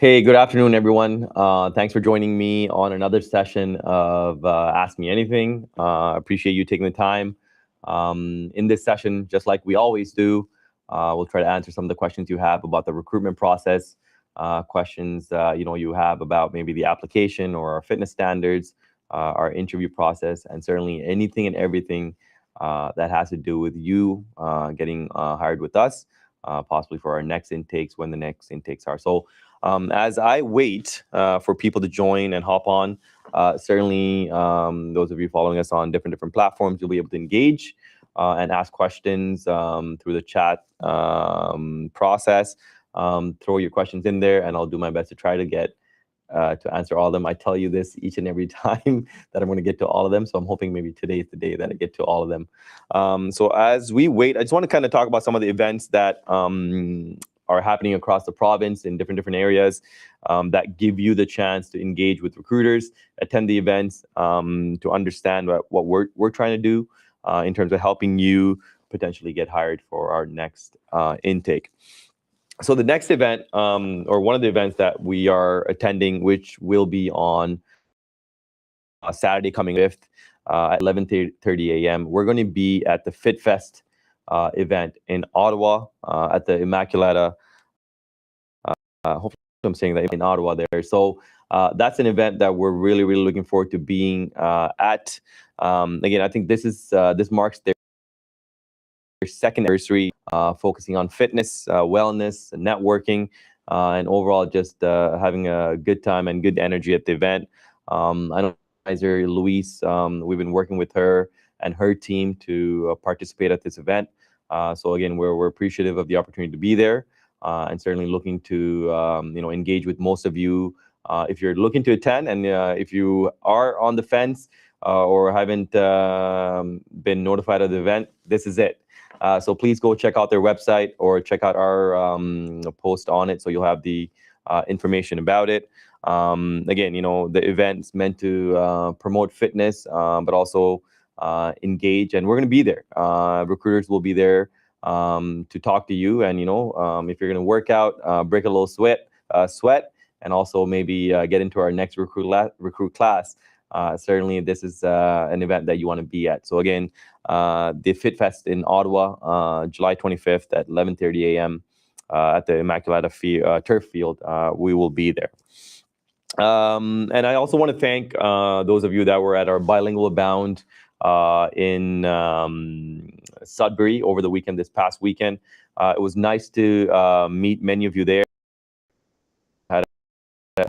Hey, good afternoon, everyone. Thanks for joining me on another session of Ask Me Anything. Appreciate you taking the time. In this session, just like we always do, we'll try to answer some of the questions you have about the recruitment process, questions you have about maybe the application or our fitness standards, our interview process, and certainly anything and everything that has to do with you getting hired with us, possibly for our next intakes when the next intakes are. So as I wait for people to join and hop on, certainly those of you following us on different platforms, you'll be able to engage and ask questions through the chat process. Throw your questions in there, and I'll do my best to try to get to answer all of them. I tell you this each and every time that I'm going to get to all of them. So I'm hoping maybe today is the day that I get to all of them. So as we wait, I just want to kind of talk about some of the events that are happening across the province in different areas that give you the chance to engage with recruiters, attend the events, to understand what we're trying to do in terms of helping you potentially get hired for our next intake. So the next event, or one of the events that we are attending, which will be on Saturday coming 5th at 11:30 a.m., we're going to be at the Fit Fest event in Ottawa at the Immaculata. Hopefully I'm saying that in Ottawa there. So that's an event that we're really looking forward to being at. Again, I think this marks their second anniversary, focusing on fitness, wellness, networking, and overall just having a good time and good energy at the event. I know advisor Louise, we've been working with her and her team to participate at this event. So again, we're appreciative of the opportunity to be there, and certainly looking to engage with most of you. If you're looking to attend, and if you are on the fence or haven't been notified of the event, this is it. So please go check out their website or check out our post on it, so you'll have the information about it. Again, the event's meant to promote fitness, but also engage, and we're going to be there. Recruiters will be there to talk to you, and if you're going to work out, break a little sweat, and also maybe get into our next recruit class. Certainly, this is an event that you want to be at. So again, the Fit Fest in Ottawa, July 25th at 11:30 a.m. At the Immaculata turf field. We will be there. And I also want to thank those of you that were at our bilingual bound in Sudbury over the weekend, this past weekend. It was nice to meet many of you there.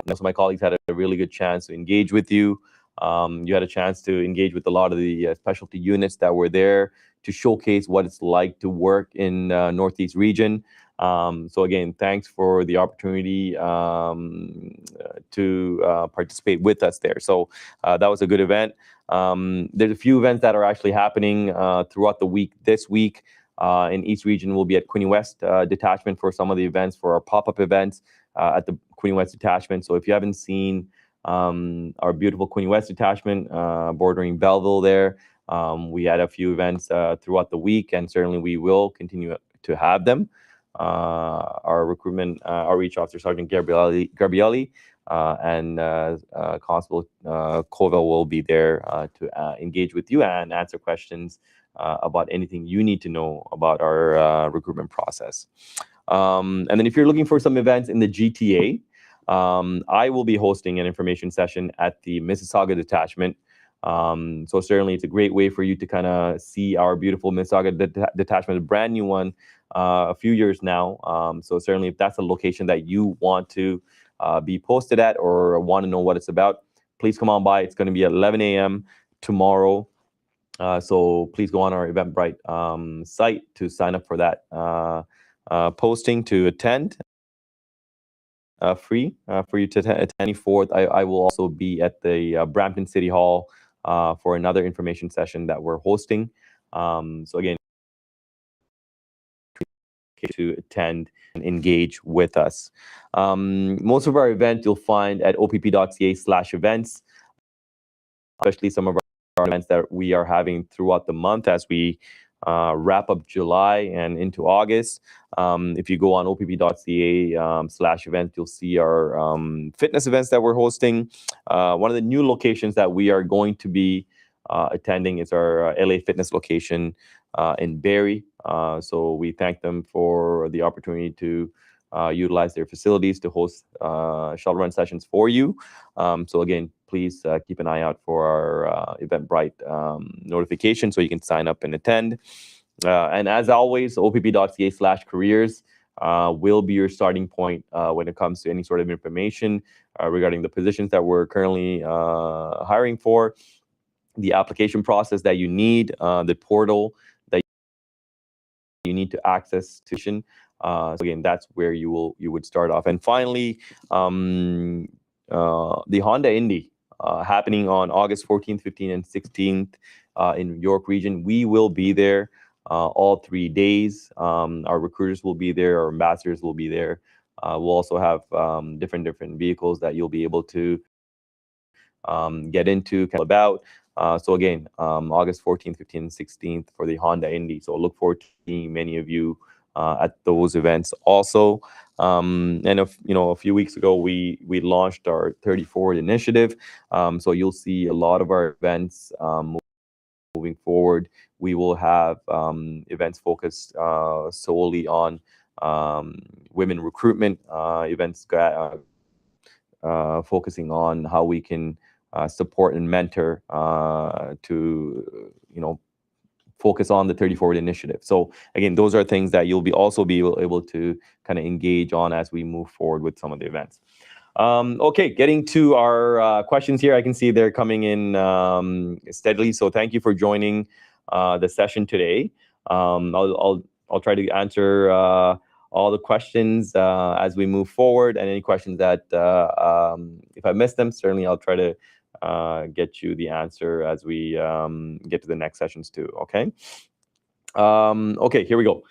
Most of my colleagues had a really good chance to engage with you. You had a chance to engage with a lot of the specialty units that were there to showcase what it's like to work in Northeast region. So again, thanks for the opportunity to participate with us there. So that was a good event. There's a few events that are actually happening throughout the week. This week in East Region, we'll be at Queenie West Detachment for some of the events, for our pop-up events at the Queenie West Detachment. So if you haven't seen our beautiful Queenie West Detachment bordering Belleville there, we had a few events throughout the week, and certainly we will continue to have them. Our recruitment outreach officer, Sergeant Gabrielli, and Constable Colville will be there to engage with you and answer questions about anything you need to know about our recruitment process. And then if you're looking for some events in the GTA, I will be hosting an information session at the Mississauga Detachment. So certainly it's a great way for you to kind of see our beautiful Mississauga Detachment, a brand new one, a few years now. So certainly if that's a location that you want to be posted at or want to know what it's about, please come on by. It's going to be at 11 a.m. tomorrow. So please go on our Eventbrite site to sign up for that posting to attend. Free for you to attend. 24th, I will also be at the Brampton City Hall for another information session that we're hosting. So again, to attend and engage with us. Most of our events you'll find at opp.ca/events, especially some of our events that we are having throughout the month as we wrap up July and into August. If you go on opp.ca/events, you'll see our fitness events that we're hosting. One of the new locations that we are going to be attending is our LA Fitness location in Barrie. So we thank them for the opportunity to utilize their facilities to host shuttle run sessions for you. So again, please keep an eye out for our Eventbrite notification so you can sign up and attend. And as always, opp.ca/careers will be your starting point when it comes to any sort of information regarding the positions that we're currently hiring for, the application process that you need, the portal that you need to access to. So again, that's where you would start off. And finally, the Honda Indy happening on August 14th, 15th, and 16th in York region. We will be there all 3 days. Our recruiters will be there. Our ambassadors will be there. We'll also have different vehicles that you'll be able to get into, about. So again, August 14th, 15th, and 16th for the Honda Indy. So look forward to seeing many of you at those events also. And if a few weeks ago we launched our 30 Forward initiative. So you'll see a lot of our events moving forward. We will have events focused solely on women recruitment, events focusing on how we can support and mentor to focus on the 30 Forward initiative. So again, those are things that you'll be able to kind of engage on as we move forward with some of the events. Okay, getting to our questions here. I can see they're coming in steadily. So thank you for joining the session today. I'll try to answer all the questions as we move forward, and any questions that if I miss them, certainly I'll try to get you the answer as we get to the next sessions too. Okay. Okay, here we go.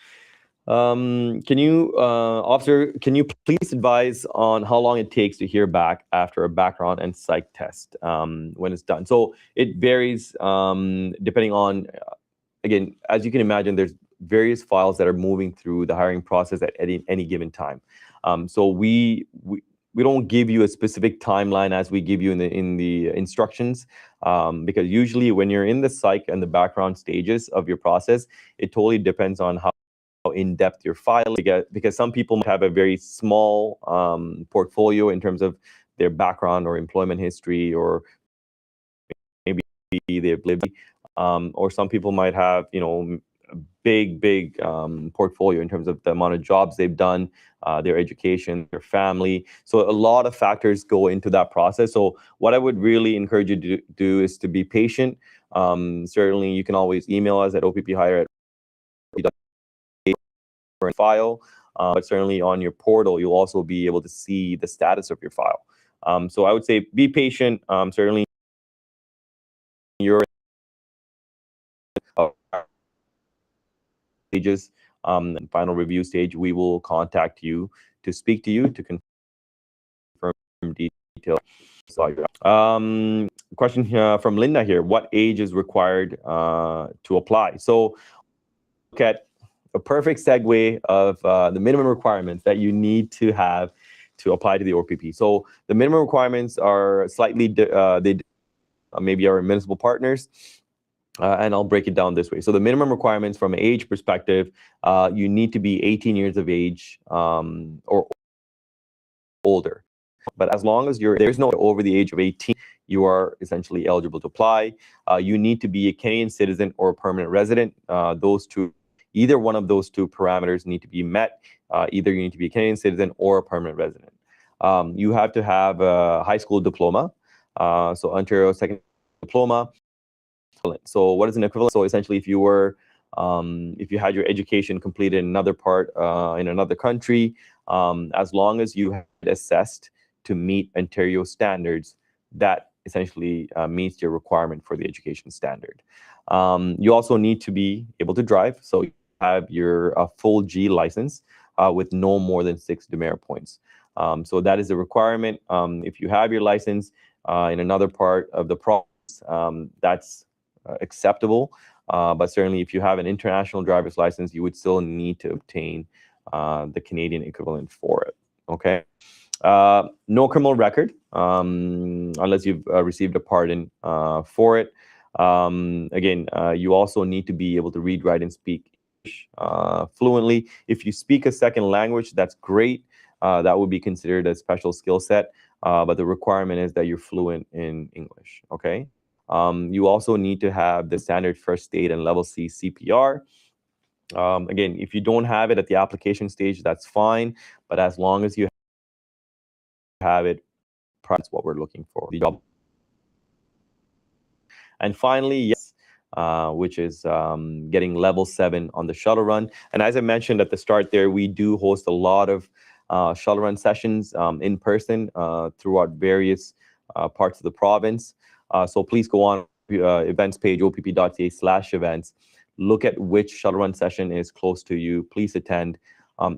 Can you, officer, can you please advise on how long it takes to hear back after a background and psych test when it's done? So it varies depending on, again, as you can imagine, there's various files that are moving through the hiring process at any given time. So we don't give you a specific timeline as we give you in the instructions, because usually when you're in the psych and the background stages of your process, it totally depends on how in-depth your file is, because some people might have a very small portfolio in terms of their background or employment history, or maybe they've lived, or some people might have a big portfolio in terms of the amount of jobs they've done, their education, their family. So a lot of factors go into that process. So what I would really encourage you to do is to be patient. Certainly you can always email us at opphire file, but certainly on your portal you'll also be able to see the status of your file. So I would say be patient. Certainly you're stages, final review stage, we will contact you to speak to you to confirm details. Question here from Linda here: what age is required to apply? So look at a perfect segue of the minimum requirements that you need to have to apply to the OPP. So the minimum requirements are slightly they maybe our municipal partners. And I'll break it down this way. So the minimum requirements from an age perspective, you need to be 18 years of age or older. But as long as there's no over the age of 18, you are essentially eligible to apply. You need to be a Canadian citizen or a permanent resident. Either one of those two parameters need to be met. Either you need to be a Canadian citizen or a permanent resident. You have to have a high school diploma. So Ontario second diploma. So what is an equivalent? So essentially, if you had your education completed in another part, in another country, as long as you had assessed to meet Ontario standards, that essentially meets your requirement for the education standard. You also need to be able to drive. So you have your full G license with no more than 6 demerit points. So that is a requirement. If you have your license in another part of the province, that's acceptable. But certainly, if you have an international driver's license, you would still need to obtain the Canadian equivalent for it. Okay. No criminal record, unless you've received a pardon for it. Again, you also need to be able to read, write, and speak English fluently. If you speak a second language, that's great. That would be considered a special skill set. But the requirement is that you're fluent in English. Okay. You also need to have the standard first aid and level C CPR. Again, if you don't have it at the application stage, that's fine. But as long as you have it, that's what we're looking for. The job. And finally, yes, which is getting level 7 on the shuttle run. And as I mentioned at the start there, we do host a lot of shuttle run sessions in person throughout various parts of the province. So please go on events page, opp.ca/events. Look at which shuttle run session is close to you. Please attend.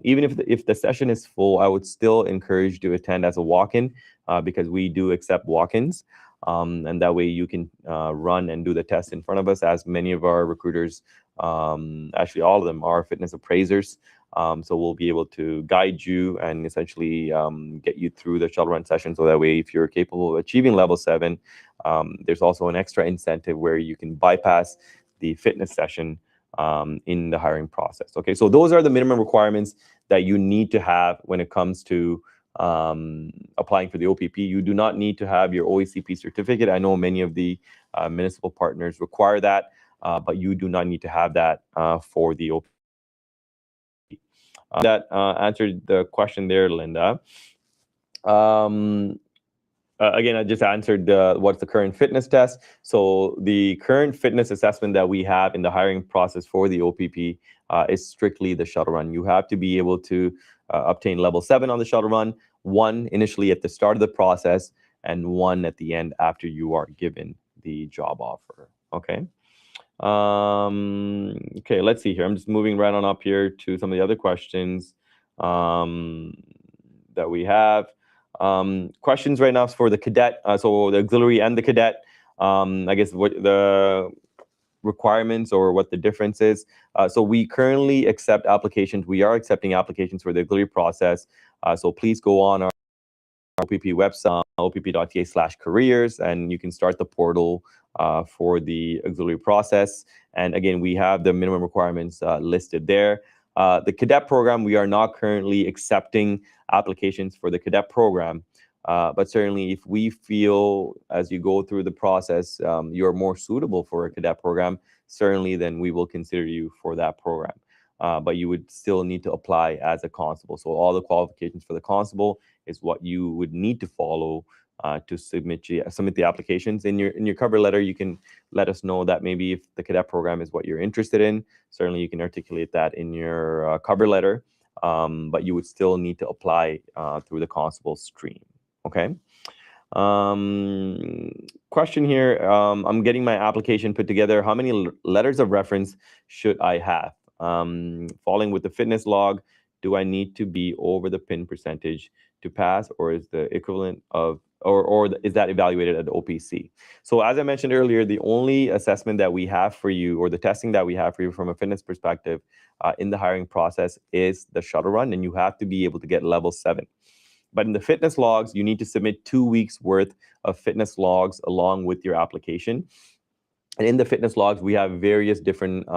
Even if the session is full, I would still encourage you to attend as a walk-in because we do accept walk-ins. And that way you can run and do the test in front of us, as many of our recruiters, actually all of them, are fitness appraisers. So we'll be able to guide you and essentially get you through the shuttle run session. So that way, if you're capable of achieving level 7, there's also an extra incentive where you can bypass the fitness session in the hiring process. Okay, so those are the minimum requirements that you need to have when it comes to applying for the OPP. You do not need to have your OACP certificate. I know many of the municipal partners require that, but you do not need to have that for the OPP. That answered the question there, Linda. Again, I just answered what's the current fitness test. So the current fitness assessment that we have in the hiring process for the OPP is strictly the shuttle run. You have to be able to obtain level 7 on the shuttle run, 1 initially at the start of the process, and 1 at the end after you are given the job offer. Okay. Okay, let's see here. I'm just moving right on up here to some of the other questions that we have. Questions right now for the cadet, so the auxiliary and the cadet. I guess what the requirements or what the difference is. So we currently accept applications. We are accepting applications for the auxiliary process. So please go on our OPP website, opp.ca/careers, and you can start the portal for the auxiliary process. And again, we have the minimum requirements listed there. The cadet program, we are not currently accepting applications for the cadet program. But certainly if we feel as you go through the process, you're more suitable for a cadet program, certainly then we will consider you for that program. But you would still need to apply as a constable. So all the qualifications for the constable is what you would need to follow to submit the applications. In your cover letter, you can let us know that maybe if the cadet program is what you're interested in, certainly you can articulate that in your cover letter, but you would still need to apply through the constable stream. Okay. Question here. I'm getting my application put together. How many letters of reference should I have? Following with the fitness log, do I need to be over the PIN percentage to pass, or is the equivalent of, or is that evaluated at the OPC? So as I mentioned earlier, the only assessment that we have for you, or the testing that we have for you from a fitness perspective in the hiring process, is the shuttle run, and you have to be able to get level 7. But in the fitness logs, you need to submit 2 weeks worth of fitness logs along with your application. And in the fitness logs, we have various different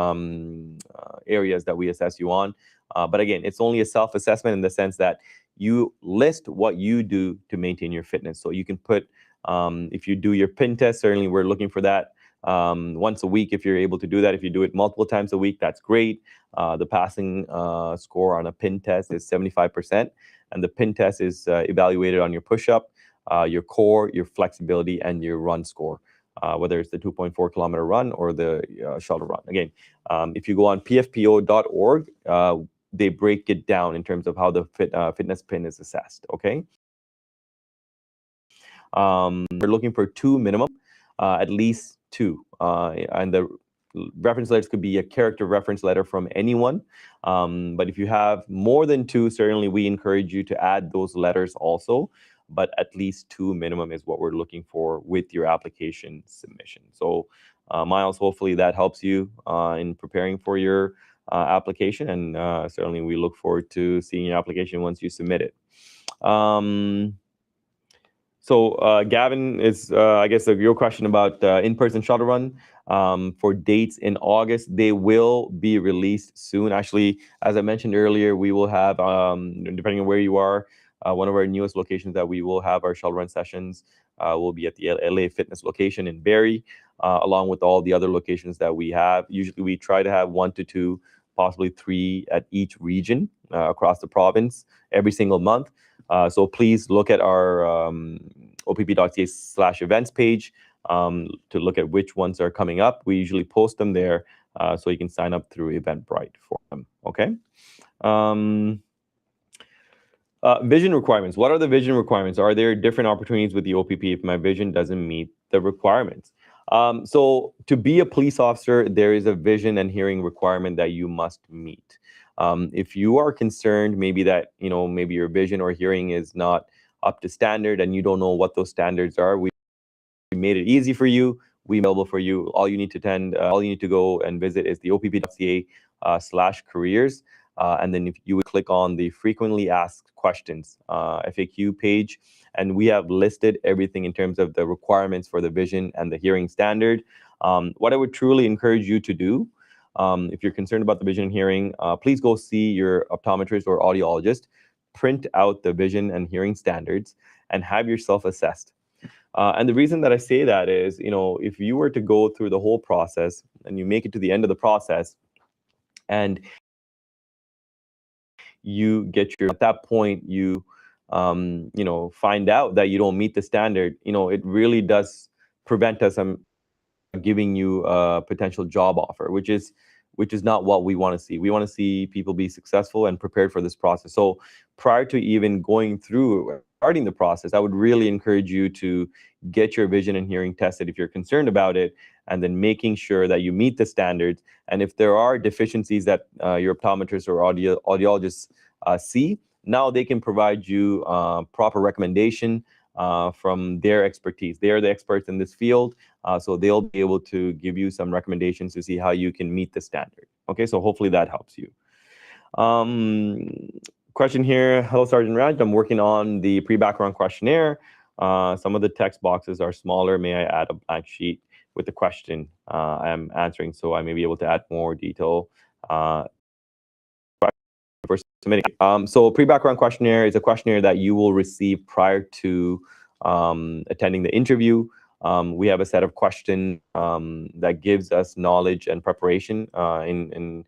areas that we assess you on. But again, it's only a self-assessment in the sense that you list what you do to maintain your fitness. So you can put, if you do your PIN test, certainly we're looking for that once a week if you're able to do that. If you do it multiple times a week, that's great. The passing score on a PIN test is 75%. And the PIN test is evaluated on your push-up, your core, your flexibility, and your run score. Whether it's the 2.4 kilometer run or the shuttle run. Again, if you go on pfpo.org, they break it down in terms of how the fitness PIN is assessed, okay? We're looking for 2 minimum, at least 2. And the reference letters could be a character reference letter from anyone. But if you have more than 2, certainly we encourage you to add those letters also. But at least 2 minimum is what we're looking for with your application submission. So Miles, hopefully that helps you in preparing for your application, and certainly we look forward to seeing your application once you submit it. So Gavin, is I guess your question about in-person shuttle run for dates in August. They will be released soon. Actually, as I mentioned earlier, we will have, depending on where you are, one of our newest locations that we will have our shuttle run sessions will be at the LA Fitness location in Barrie, along with all the other locations that we have. Usually we try to have 1 to 2, possibly 3 at each region across the province every single month. So please look at our opp.ca/events page to look at which ones are coming up. We usually post them there, so you can sign up through Eventbrite for them. Okay. Vision requirements. What are the vision requirements? Are there different opportunities with the OPP if my vision doesn't meet the requirements? So to be a police officer, there is a vision and hearing requirement that you must meet. If you are concerned, maybe that, maybe your vision or hearing is not up to standard and you don't know what those standards are, we made it easy for you. We available for you. All you need to go and visit is the opp.ca/careers. And then if you would click on the frequently asked questions FAQ page, and we have listed everything in terms of the requirements for the vision and the hearing standard. What I would truly encourage you to do, if you're concerned about the vision and hearing, please go see your optometrist or audiologist, print out the vision and hearing standards, and have yourself assessed. And the reason that I say that is, if you were to go through the whole process and you make it to the end of the process, and you get at that point, you find out that you don't meet the standard, it really does prevent us from giving you a potential job offer, which is not what we want to see. We want to see people be successful and prepared for this process. So prior to even going through starting the process, I would really encourage you to get your vision and hearing tested if you're concerned about it, and then making sure that you meet the standards. And if there are deficiencies that your optometrist or audiologist see, now they can provide you proper recommendation from their expertise. They are the experts in this field, so they'll be able to give you some recommendations to see how you can meet the standard. Okay, so hopefully that helps you. Question here. Hello, Sergeant Raj. I'm working on the pre-background questionnaire. Some of the text boxes are smaller. May I add a blank sheet with the question I'm answering, so I may be able to add more detail for submitting. So pre-background questionnaire is a questionnaire that you will receive prior to attending the interview. We have a set of questions that gives us knowledge and preparation in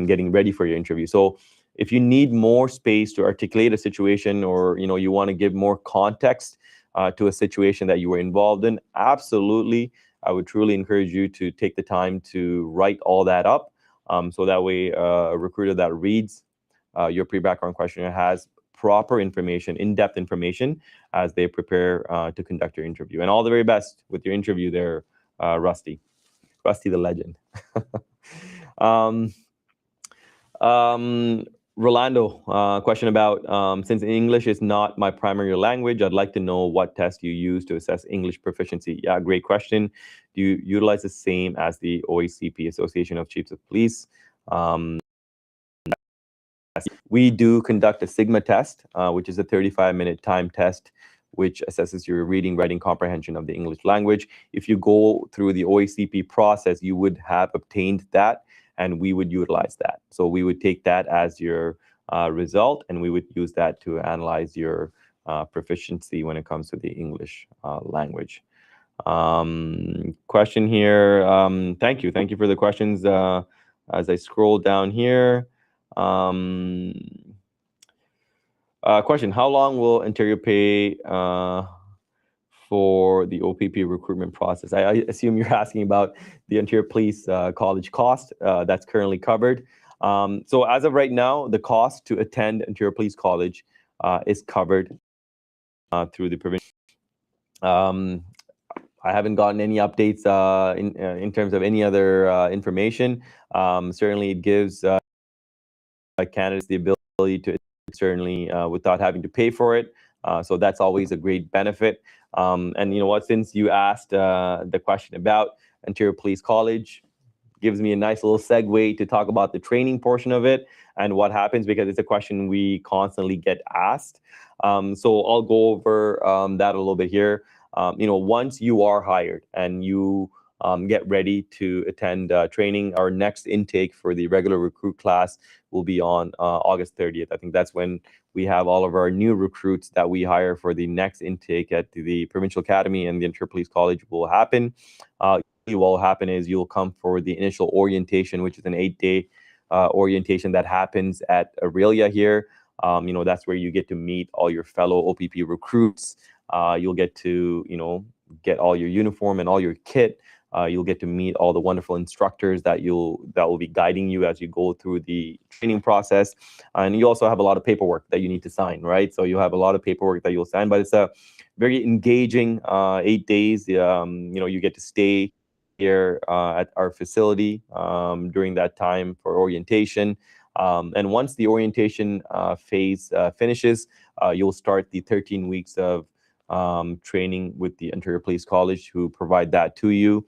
getting ready for your interview. So if you need more space to articulate a situation, or you want to give more context to a situation that you were involved in, absolutely, I would truly encourage you to take the time to write all that up, so that way a recruiter that reads your pre-background questionnaire has proper information, in-depth information, as they prepare to conduct your interview. And all the very best with your interview there, Rusty the legend. Rolando, question about, since English is not my primary language, I'd like to know what test you use to assess English proficiency. Yeah, great question. Do you utilize the same as the OACP, Association of Chiefs of Police? We do conduct a Sigma test, which is a 35-minute time test, which assesses your reading, writing comprehension of the English language. If you go through the OACP process, you would have obtained that, and we would utilize that. So we would take that as your result, and we would use that to analyze your proficiency when it comes to the English language. Question here. Thank you for the questions. As I scroll down here, question: how long will Ontario pay for the OPP recruitment process? I assume you're asking about the Ontario Police College cost that's currently covered. So as of right now, the cost to attend Ontario Police College is covered through the provincial. I haven't gotten any updates in terms of any other information. Certainly, it gives candidates the ability to certainly without having to pay for it. So that's always a great benefit. And you know what, since you asked the question about Ontario Police College. Gives me a nice little segue to talk about the training portion of it and what happens, because it's a question we constantly get asked. So I'll go over that a little bit here. Once you are hired and you get ready to attend training, our next intake for the regular recruit class will be on August 30th. I think that's when we have all of our new recruits that we hire for the next intake at the Provincial Academy and the Ontario Police College will happen. What will happen is you'll come for the initial orientation, which is an 8-day orientation that happens at Aurelia here. That's where you get to meet all your fellow OPP recruits. You'll get to, get all your uniform and all your kit. You'll get to meet all the wonderful instructors that will be guiding you as you go through the training process. And you also have a lot of paperwork that you need to sign, right? So you have a lot of paperwork that you'll sign, but it's a very engaging 8 days. You get to stay here at our facility during that time for orientation. And once the orientation phase finishes, you'll start the 13 weeks of training with the Ontario Police College, who provide that to you.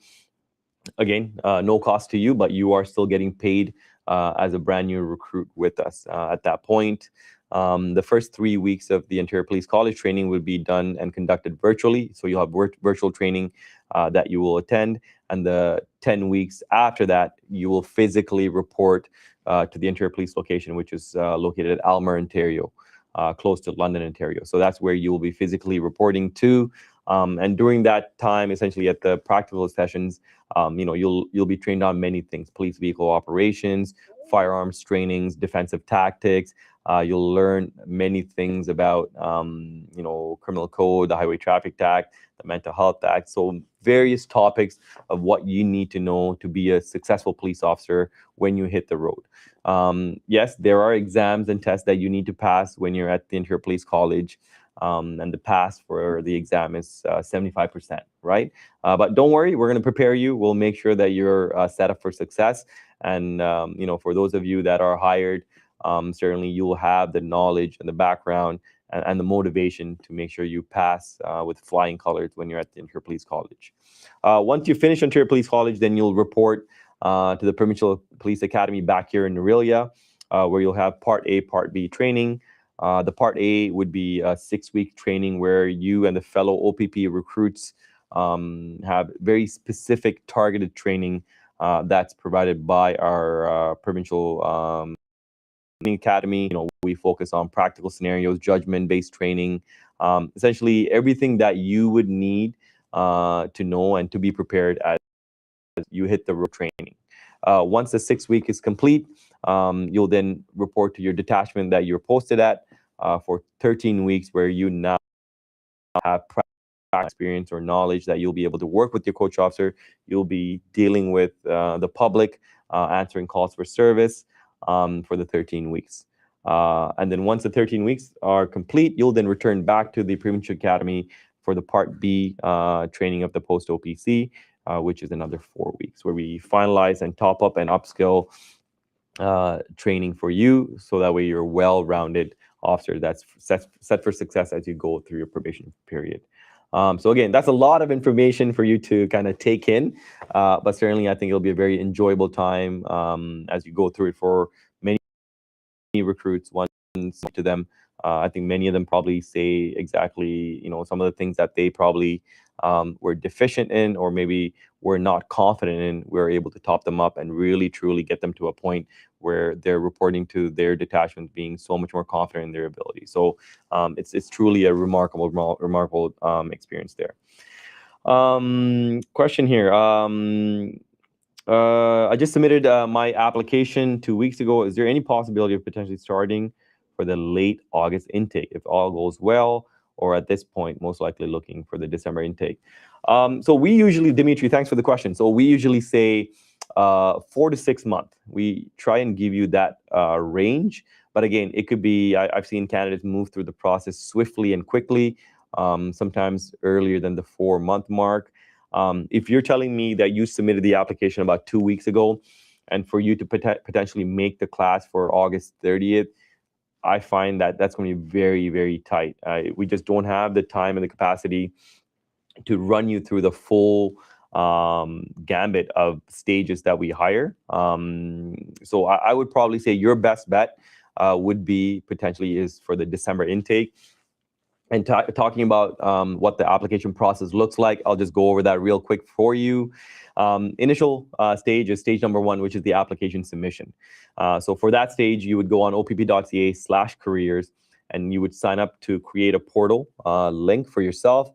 Again, no cost to you, but you are still getting paid as a brand new recruit with us at that point. The first 3 weeks of the Ontario Police College training will be done and conducted virtually. So you'll have virtual training that you will attend. And the 10 weeks after that, you will physically report to the Ontario Police location, which is located at Almer, Ontario, close to London, Ontario. So that's where you will be physically reporting to. And during that time, essentially at the practical sessions, you'll be trained on many things: police vehicle operations, firearms trainings, defensive tactics. You'll learn many things about, criminal code, the Highway Traffic Act, the Mental Health Act. So various topics of what you need to know to be a successful police officer when you hit the road. Yes, there are exams and tests that you need to pass when you're at the Ontario Police College. And the pass for the exam is 75%, right? But don't worry, we're going to prepare you. We'll make sure that you're set up for success. And, for those of you that are hired, certainly you'll have the knowledge and the background and the motivation to make sure you pass with flying colors when you're at the Ontario Police College. Once you finish Ontario Police College, then you'll report to the Provincial Police Academy back here in Aurelia, where you'll have Part A, Part B training. The Part A would be a 6-week training where you and the fellow OPP recruits have very specific targeted training that's provided by our provincial academy. We focus on practical scenarios, judgment-based training, essentially everything that you would need to know and to be prepared as you hit the road training. Once the 6 week is complete, you'll then report to your detachment that you're posted at for 13 weeks, where you now have experience or knowledge that you'll be able to work with your coach officer. You'll be dealing with the public, answering calls for service for the 13 weeks. And then once the 13 weeks are complete, you'll then return back to the Provincial Academy for the Part B training of the post OPC, which is another 4 weeks, where we finalize and top up and upskill training for you, so that way you're a well-rounded officer that's set for success as you go through your probation period. So again, that's a lot of information for you to kind of take in, but certainly I think it'll be a very enjoyable time as you go through it for many recruits. Once to them, I think many of them probably say exactly, some of the things that they probably were deficient in, or maybe were not confident in. We're able to top them up and really truly get them to a point where they're reporting to their detachment being so much more confident in their ability. So it's truly a remarkable experience there. Question here. I just submitted my application 2 weeks ago. Is there any possibility of potentially starting for the late August intake if all goes well, or at this point, most likely looking for the December intake? So we usually, Dimitri, thanks for the question. So we usually say 4 to 6 months. We try and give you that range. But again, it could be, I've seen candidates move through the process swiftly and quickly, sometimes earlier than the 4-month mark. If you're telling me that you submitted the application about 2 weeks ago, and for you to potentially make the class for August 30th, I find that that's going to be very, very tight. We just don't have the time and the capacity to run you through the full gambit of stages that we hire. So I would probably say your best bet would be potentially is for the December intake. And talking about what the application process looks like, I'll just go over that real quick for you. Initial stage is stage number 1, which is the application submission. So for that stage, you would go on opp.ca/careers, and you would sign up to create a portal link for yourself.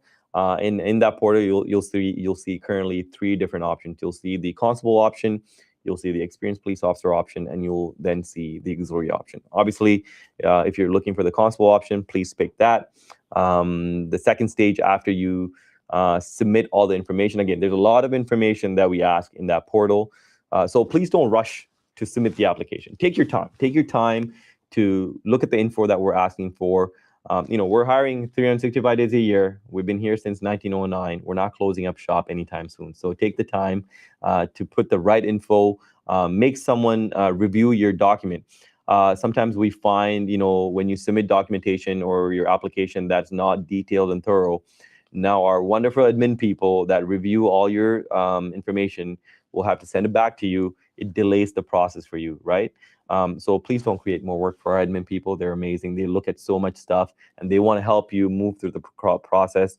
In that portal, you'll see currently 3 different options. You'll see the constable option, you'll see the experienced police officer option, and you'll then see the auxiliary option. Obviously, if you're looking for the constable option, please pick that. The second stage, after you submit all the information, again, there's a lot of information that we ask in that portal. So please don't rush to submit the application. Take your time. Take your time to look at the info that we're asking for. We're hiring 365 days a year. We've been here since 1909. We're not closing up shop anytime soon. So take the time to put the right info, make someone review your document. Sometimes we find, when you submit documentation or your application that's not detailed and thorough, now our wonderful admin people that review all your information will have to send it back to you. It delays the process for you, right? So please don't create more work for our admin people. They're amazing. They look at so much stuff and they want to help you move through the process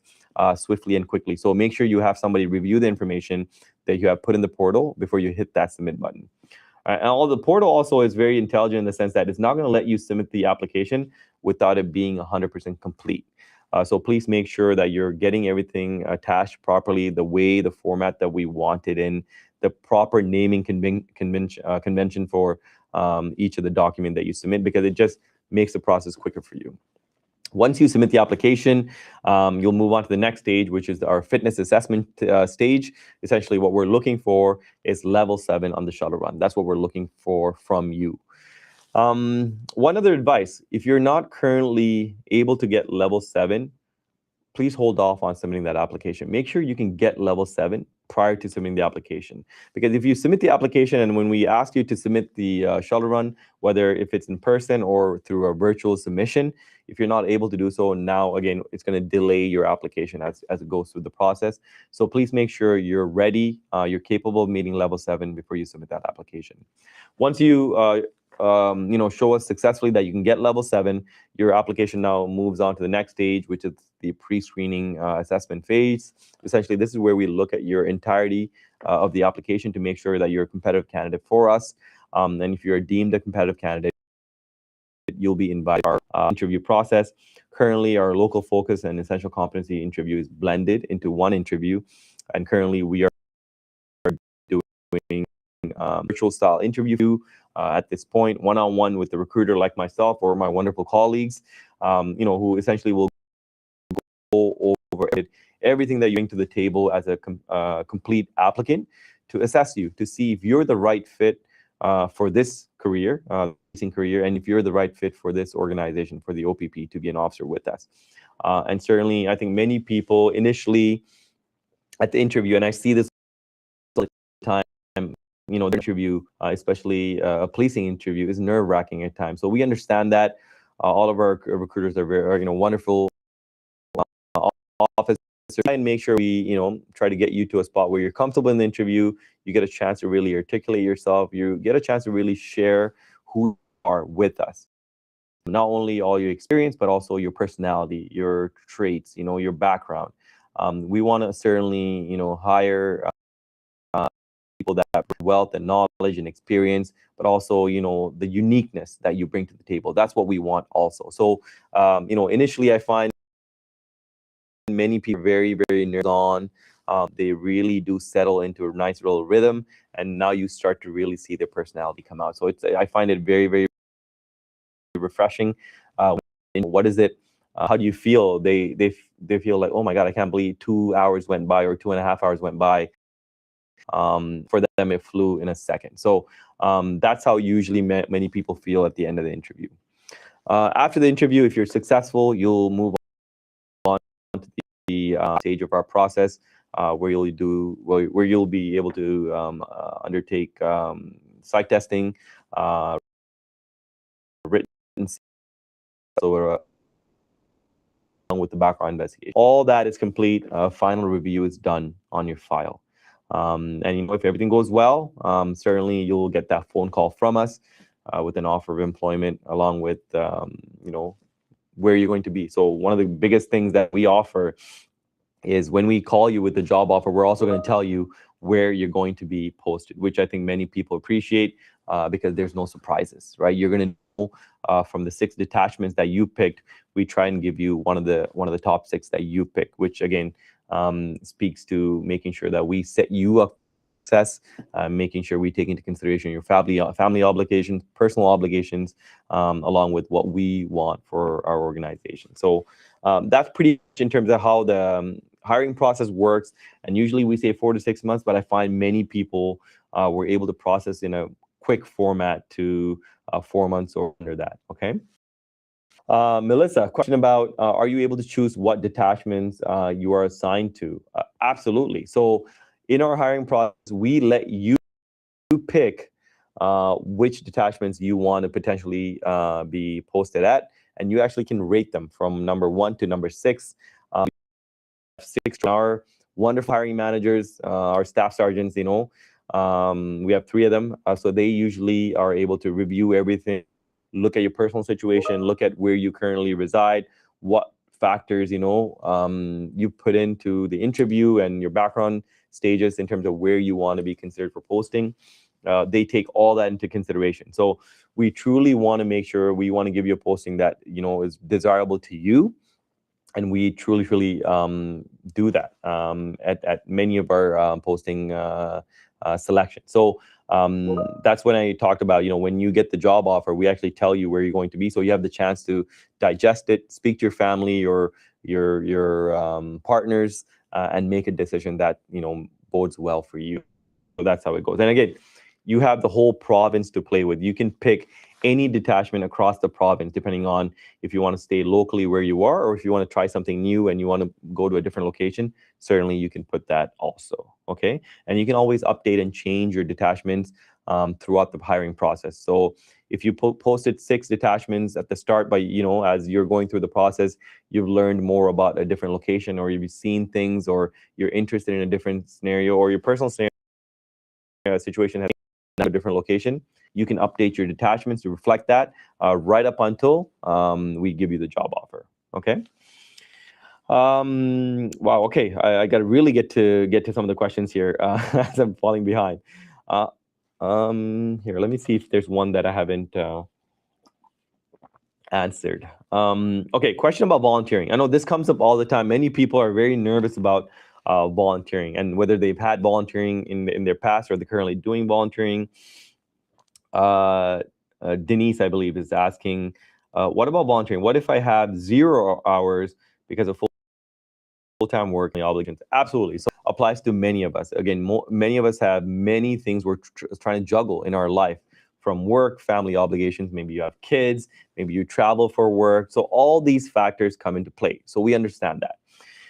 swiftly and quickly. So make sure you have somebody review the information that you have put in the portal before you hit that submit button. And all the portal also is very intelligent in the sense that it's not going to let you submit the application without it being 100% complete. So please make sure that you're getting everything attached properly, the format that we want it in, the proper naming convention for each of the document that you submit, because it just makes the process quicker for you. Once you submit the application, you'll move on to the next stage, which is our fitness assessment stage. Essentially, what we're looking for is level 7 on the shuttle run. That's what we're looking for from you. One other advice, if you're not currently able to get level 7, please hold off on submitting that application. Make sure you can get level 7 prior to submitting the application. Because if you submit the application and when we ask you to submit the shuttle run, whether if it's in person or through a virtual submission, if you're not able to do so, now again, it's going to delay your application as it goes through the process. So please make sure you're ready, you're capable of meeting level 7 before you submit that application. Once you show us successfully that you can get level 7, your application now moves on to the next stage, which is the pre-screening assessment phase. Essentially, this is where we look at your entirety of the application to make sure that you're a competitive candidate for us. And if you're deemed a competitive candidate, you'll be invited to our interview process. Currently, our local focus and essential competency interview is blended into one interview. And currently, we are doing virtual style interview at this point, one-on-one with the recruiter like myself or my wonderful colleagues, who essentially will go over everything that you bring to the table as a complete applicant to assess you, to see if you're the right fit for this career, and if you're the right fit for this organization, for the OPP, to be an officer with us. And certainly, I think many people initially at the interview, and I see this all the time, the interview, especially a policing interview, is nerve-wracking at times. So we understand that. All of our recruiters are very, wonderful officers, and make sure we, try to get you to a spot where you're comfortable in the interview. You get a chance to really articulate yourself. You get a chance to really share who you are with us. Not only all your experience, but also your personality, your traits, your background. We want to certainly, hire people that have wealth and knowledge and experience, but also, the uniqueness that you bring to the table. That's what we want also. So, initially I find many people are very, very nervous on. They really do settle into a nice little rhythm, and now you start to really see their personality come out. So I find it very, very refreshing. What is it? How do you feel? They feel like, oh my God, I can't believe 2 hours went by or 2.5 hours went by. For them, it flew in a second. So that's how usually many people feel at the end of the interview. After the interview, if you're successful, you'll move on to the stage of our process where you'll be able to undertake psych testing, written, so with the background investigation. All that is complete. Final review is done on your file. And if everything goes well, certainly you'll get that phone call from us with an offer of employment, along with where you're going to be. So one of the biggest things that we offer is when we call you with the job offer, we're also going to tell you where you're going to be posted, which I think many people appreciate because there's no surprises, right? You're going to know from the 6 detachments that you picked. We try and give you one of the top 6 that you pick, which again speaks to making sure that we set you up for success, making sure we take into consideration your family obligations, personal obligations, along with what we want for our organization. So that's pretty much in terms of how the hiring process works. And usually we say 4 to 6 months, but I find many people were able to process in a quick format to 4 months or under that. Okay. Melissa, question about are you able to choose what detachments you are assigned to? Absolutely. So in our hiring process, we let you pick which detachments you want to potentially be posted at, and you actually can rate them from number 1 to number 6. 6 our wonderful hiring managers, our staff sergeants, we have 3 of them. So they usually are able to review everything, look at your personal situation, look at where you currently reside, what factors, you put into the interview and your background stages in terms of where you want to be considered for posting. They take all that into consideration. So we truly want to make sure we want to give you a posting that, is desirable to you, and we truly do that at many of our posting selections. So that's when I talked about, when you get the job offer, we actually tell you where you're going to be, so you have the chance to digest it, speak to your family or your partners, and make a decision that bodes well for you. So that's how it goes. And again, you have the whole province to play with. You can pick any detachment across the province, depending on if you want to stay locally where you are, or if you want to try something new and you want to go to a different location. Certainly, you can put that also. Okay, and you can always update and change your detachments throughout the hiring process. So if you posted 6 detachments at the start, but as you're going through the process, you've learned more about a different location, or you've seen things, or you're interested in a different scenario, or your personal scenario situation has a different location, you can update your detachments to reflect that right up until we give you the job offer. Okay. Wow. Okay. I got to really get to some of the questions here as I'm falling behind. Here, let me see if there's one that I haven't answered. Okay. Question about volunteering. I know this comes up all the time. Many people are very nervous about volunteering, and whether they've had volunteering in their past or they're currently doing volunteering. uh, Denise, I believe, is asking, what about volunteering? What if I have 0 hours because of full-time work and obligations? Absolutely. So applies to many of us. Again, many of us have many things we're trying to juggle in our life, from work, family obligations. Maybe you have kids, maybe you travel for work. So all these factors come into play. So we understand that.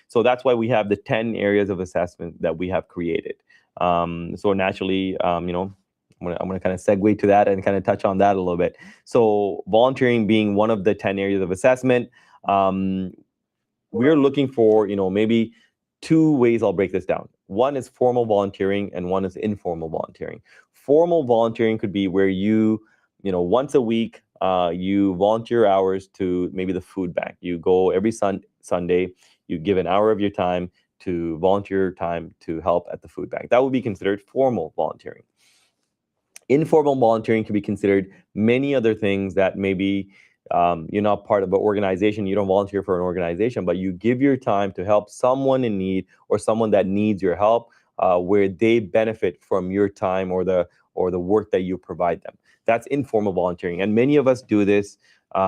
So that's why we have the 10 areas of assessment that we have created. So naturally, I'm gonna kind of segue to that and kind of touch on that a little bit. So volunteering being one of the 10 areas of assessment, um, we're looking for, maybe 2 ways. I'll break this down. One is formal volunteering and one is informal volunteering. Formal volunteering could be where once a week, you volunteer hours to maybe the food bank. You go every Sunday, you give an hour of your time to volunteer time to help at the food bank. That would be considered formal volunteering. Informal volunteering can be considered many other things that maybe you're not part of an organization, you don't volunteer for an organization, but you give your time to help someone in need or someone that needs your help, where they benefit from your time or the work that you provide them. That's informal volunteering, and many of us do this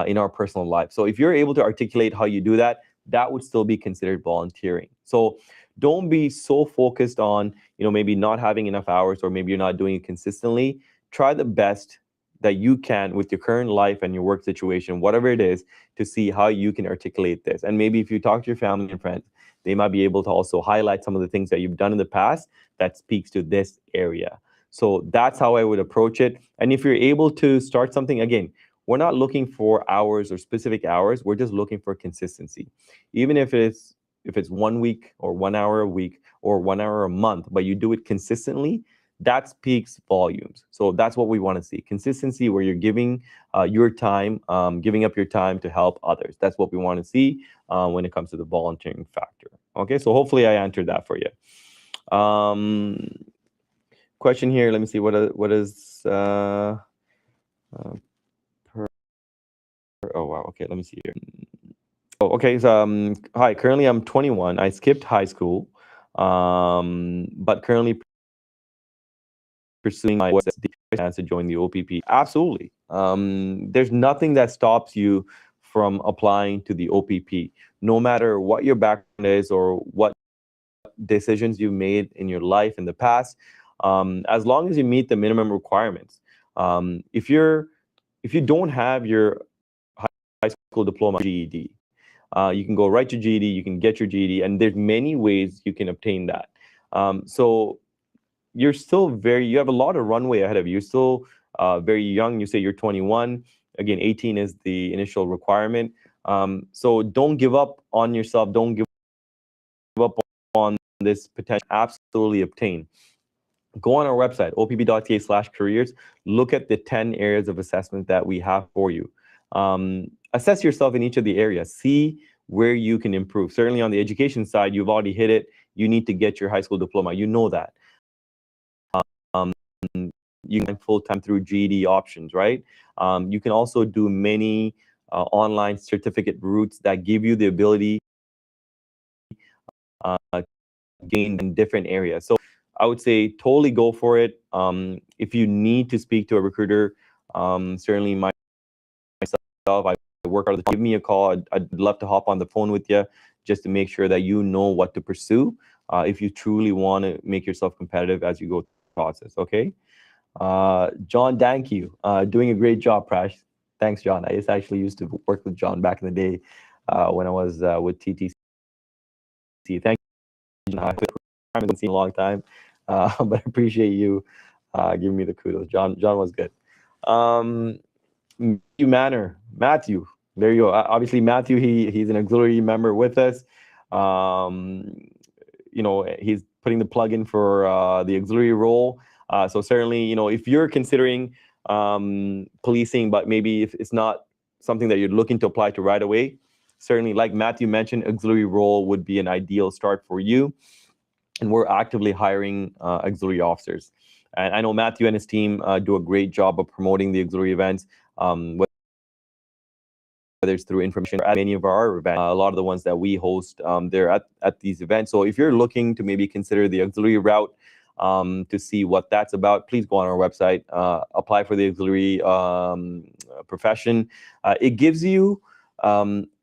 in our personal life. So if you're able to articulate how you do that, that would still be considered volunteering. So don't be so focused on maybe not having enough hours, or maybe you're not doing it consistently. Try the best that you can with your current life and your work situation, whatever it is, to see how you can articulate this. And maybe if you talk to your family and friends, they might be able to also highlight some of the things that you've done in the past that speaks to this area. So that's how I would approach it. And if you're able to start something, again, we're not looking for hours or specific hours. We're just looking for consistency. Even if it's if it's 1 week or 1 hour a week or 1 hour a month, but you do it consistently, that speaks volumes. So that's what we want to see: consistency, where you're giving your time, giving up your time to help others. That's what we want to see when it comes to the volunteering factor. Okay, so hopefully I answered that for you. Question here. Let me see. What is per, oh wow. Okay, let me see here. Oh, okay. So, hi. Currently, I'm 21. I skipped high school, but currently pursuing my chance to join the OPP. Absolutely. There's nothing that stops you from applying to the OPP, no matter what your background is or what decisions you've made in your life in the past. As long as you meet the minimum requirements. If you don't have your high school diploma, GED, you can go right to GED. You can get your GED, and there's many ways you can obtain that. So you're still you have a lot of runway ahead of you. You're still very young. You say you're 21. Again, 18 is the initial requirement. So don't give up on yourself. Don't give up on this potential. Absolutely obtain. Go on our website, opp.ca/careers. Look at the 10 areas of assessment that we have for you. Assess yourself in each of the areas. See where you can improve. Certainly on the education side, you've already hit it. You need to get your high school diploma. You know that. You can full-time through GED options, right? You can also do many online certificate routes that give you the ability to gain in different areas. So I would say totally go for it. If you need to speak to a recruiter, certainly myself, I work out. Give me a call. I'd love to hop on the phone with you just to make sure that you know what to pursue if you truly want to make yourself competitive as you go through the process. Okay. John, thank you. Doing a great job, Prash. Thanks, John. I actually used to work with John back in the day when I was with TTC. Thank you. I haven't seen a long time, but I appreciate you giving me the kudos. John was good. Matthew. There you go. Obviously, Matthew, he's an auxiliary member with us. He's putting the plug in for the auxiliary role. So certainly, if you're considering policing, but maybe if it's not something that you're looking to apply to right away, certainly, like Matthew mentioned, auxiliary role would be an ideal start for you. And we're actively hiring auxiliary officers. And I know Matthew and his team do a great job of promoting the auxiliary events, whether it's through information at many of our events, a lot of the ones that we host, they're at these events. So if you're looking to maybe consider the auxiliary route to see what that's about, please go on our website, apply for the auxiliary profession. It gives you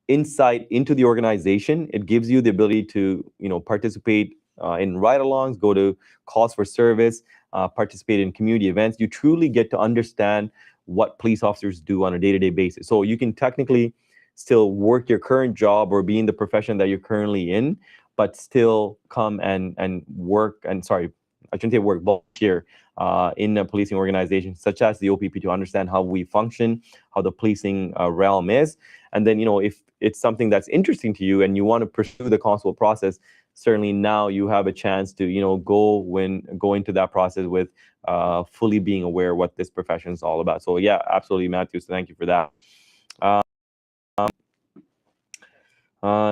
insight into the organization. It gives you the ability to, participate in ride-alongs, go to calls for service, participate in community events. You truly get to understand what police officers do on a day-to-day basis. So you can technically still work your current job or be in the profession that you're currently in, but still come and work, and sorry, I shouldn't say work, volunteer in a policing organization such as the OPP to understand how we function, how the policing realm is. And then, if it's something that's interesting to you and you want to pursue the constable process, certainly now you have a chance to, go into that process with fully being aware what this profession is all about. So yeah, absolutely, Matthew. So thank you for that.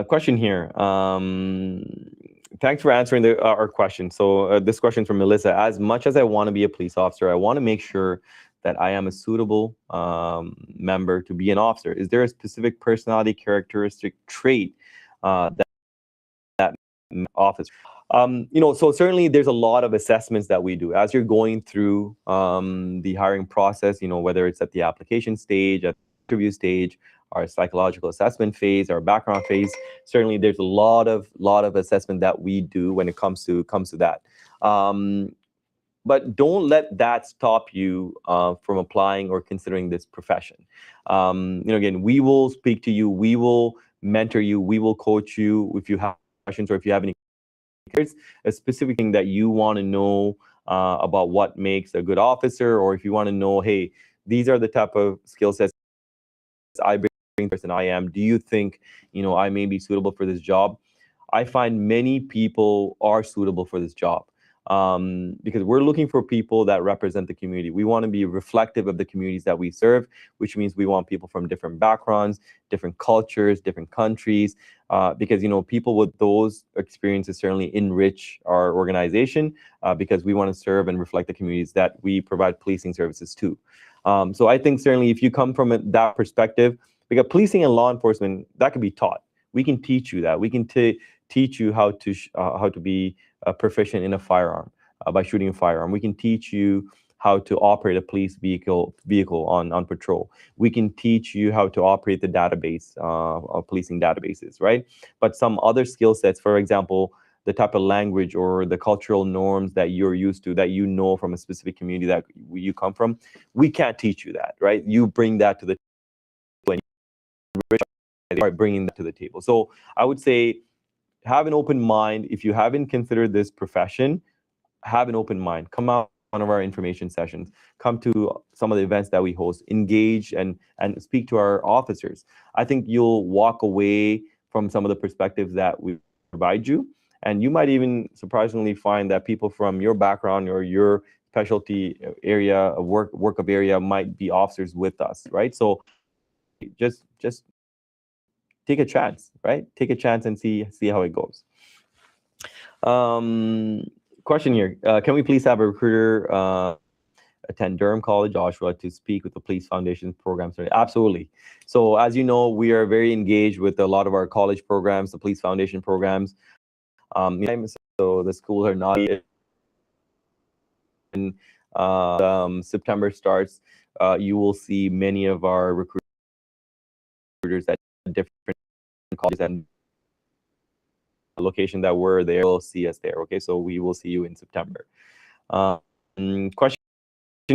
Question here. Thanks for answering our question. So this question from Melissa: as much as I want to be a police officer, I want to make sure that I am a suitable member to be an officer. Is there a specific personality characteristic trait that officer? So certainly there's a lot of assessments that we do as you're going through the hiring process, whether it's at the application stage, at the interview stage, our psychological assessment phase, our background phase. Certainly there's a lot of assessment that we do when it comes to that. But don't let that stop you from applying or considering this profession. Again, we will speak to you, we will mentor you, we will coach you if you have questions or if you have any. There's a specific thing that you want to know about what makes a good officer, or if you want to know, hey, these are the type of skill sets I bring person I am. Do you think, I may be suitable for this job? I find many people are suitable for this job. Because we're looking for people that represent the community. We want to be reflective of the communities that we serve, which means we want people from different backgrounds, different cultures, different countries, because people with those experiences certainly enrich our organization, because we want to serve and reflect the communities that we provide policing services to. So I think certainly if you come from that perspective, because policing and law enforcement, that can be taught. We can teach you that. We can teach you how to be proficient in a firearm, by shooting a firearm. We can teach you how to operate a police vehicle on patrol. We can teach you how to operate the database, of policing databases, right? But some other skill sets, for example, the type of language or the cultural norms that you're used to, that from a specific community that you come from, we can't teach you that, right? You bring that to the table, and you are bringing that to the table. So I would say, have an open mind. If you haven't considered this profession, have an open mind. Come out one of our information sessions. Come to some of the events that we host. Engage and speak to our officers. I think you'll walk away from some of the perspectives that we provide you, and you might even surprisingly find that people from your background or your specialty area of work of area might be officers with us, right? So just take a chance, right? Take a chance and see how it goes. Um, Question here: can we please have a recruiter attend Durham College, Joshua, to speak with the Police Foundation program? Absolutely. So as you know, we are very engaged with a lot of our college programs, the Police Foundation programs. So the schools are not in. September starts. You will see many of our recruiters at different colleges and location that we're there. Will see us there. Okay, so we will see you in September. Question: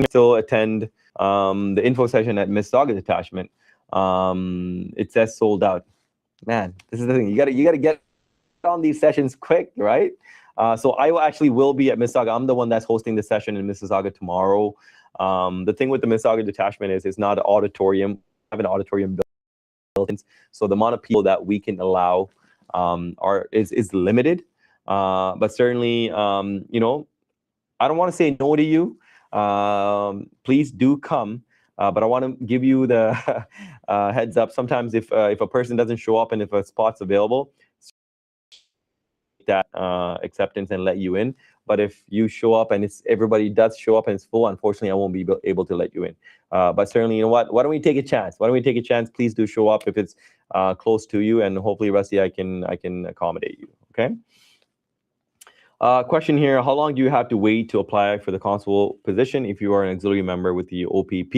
still attend the info session at Mississauga detachment? It says sold out. Man, this is the thing. You gotta get on these sessions quick, right? So I actually will be at Mississauga. I'm the one that's hosting the session in Mississauga tomorrow. The thing with the Mississauga detachment is it's not an auditorium. We have an auditorium built in, so the amount of people that we can allow is limited. But certainly, I don't want to say no to you. Please do come. But I want to give you the heads up. Sometimes if a person doesn't show up and if a spot's available, that acceptance and let you in. But if you show up and everybody does show up and it's full, unfortunately, I won't be able to let you in. But certainly, you know what? Why don't we take a chance? Why don't we take a chance? Please do show up if it's close to you, and hopefully, Rusty, I can accommodate you. Okay. Question here: how long do you have to wait to apply for the constable position if you are an auxiliary member with the OPP?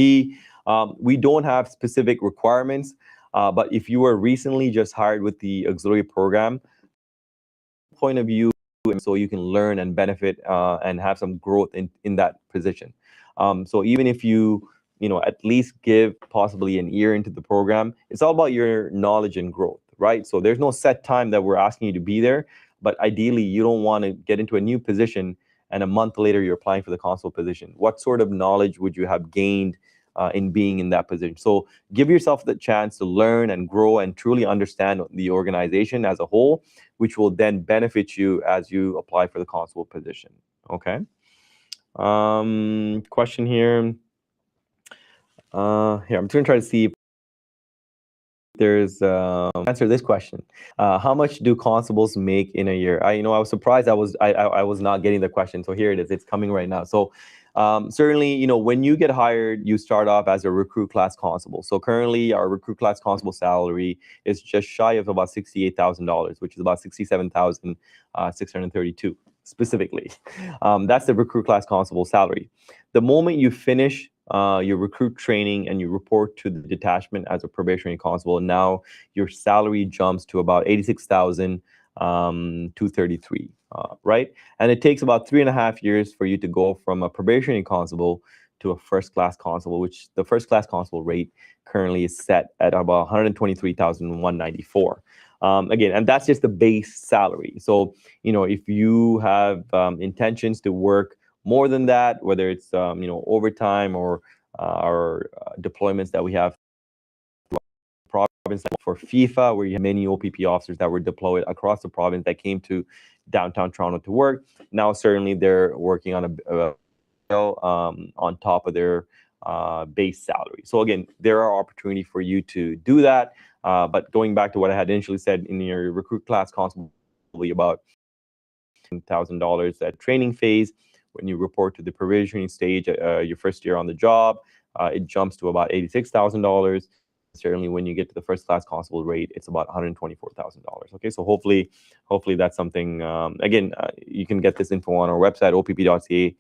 We don't have specific requirements, but if you were recently just hired with the auxiliary program, point of view, so you can learn and benefit and have some growth in that position. So even if you at least give possibly an year into the program, it's all about your knowledge and growth, right? So there's no set time that we're asking you to be there, but ideally you don't want to get into a new position and a month later you're applying for the constable position. What sort of knowledge would you have gained in being in that position? So give yourself the chance to learn and grow and truly understand the organization as a whole, which will then benefit you as you apply for the constable position. Okay. Question here. Here, I'm going to try to see if there's answer this question. How much do constables make in a year? I was surprised I was not getting the question. So here it is. It's coming right now. So certainly, when you get hired, you start off as a recruit class constable. So currently our recruit class constable salary is just shy of about $68,000, which is about $67,632 specifically. That's the recruit class constable salary. The moment you finish your recruit training and you report to the detachment as a probationary constable, now your salary jumps to about $86,233, right? And it takes about 3.5 years for you to go from a probationary constable to a first class constable, which the first class constable rate currently is set at about $123,194. Again, and that's just the base salary. So, if you have intentions to work more than that, whether it's overtime or our deployments that we have for FIFA, where you have many OPP officers that were deployed across the province that came to downtown Toronto to work. Now, certainly, they're working on on top of their base salary. So again, there are opportunities for you to do that. But going back to what I had initially said in your recruit class, constantly about $1,000 at training phase. When you report to the provisioning stage, your first year on the job, it jumps to about $86,000. Certainly, when you get to the first class constable rate, it's about $124,000. Okay, so hopefully that's something. Again, you can get this info on our website, opp.ca.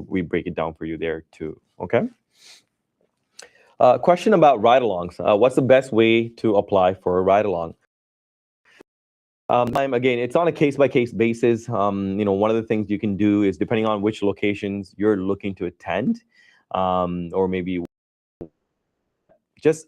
We break it down for you there too. Okay. Question about ride-alongs. What's the best way to apply for a ride-along? Again, it's on a case-by-case basis. One of the things you can do is, depending on which locations you're looking to attend, or maybe just